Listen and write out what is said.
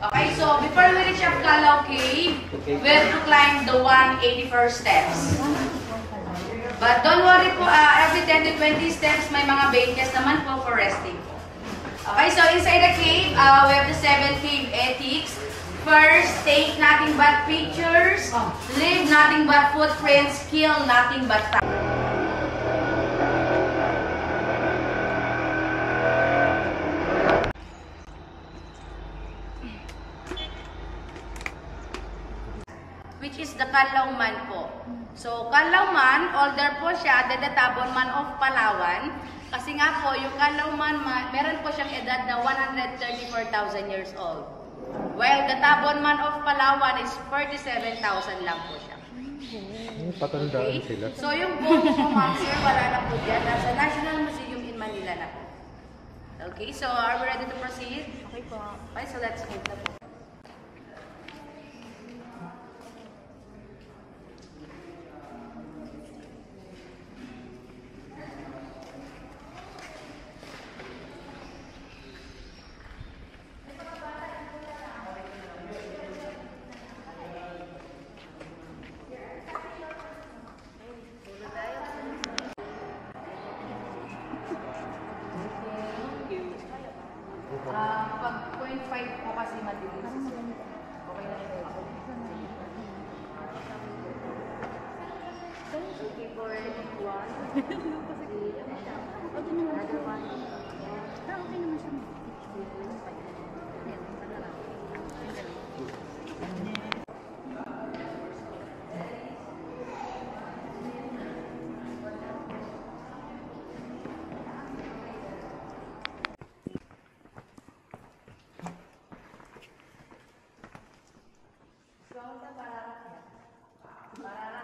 Okay, so before we reach up Kalaw Cave, we have to climb the 181st steps. But don't worry po, every 10 to 20 steps may mga benches naman po for resting. Okay, so inside the cave, we have the 7 cave ethics. First, take nothing but pictures, leave nothing but footprints, kill nothing but time. Which is the Kanlauman po. So, Kanlauman, older po siya than the Tabonman of Palawan. Kasi nga po, yung Kanlauman, meron po siyang edad na 134,000 years old. While the Tabonman of Palawan is 47,000 lang po siya. Patandaan sila. So, yung bones po, ma'am, sir, wala na po dyan. Nasa National Museum in Manila na po. Okay, so are we ready to proceed? Okay po. Okay, so let's move na po. Pag 0.5 po kasi madilis. Okay na ito. Okay, for one. Another one. Okay naman siya. Para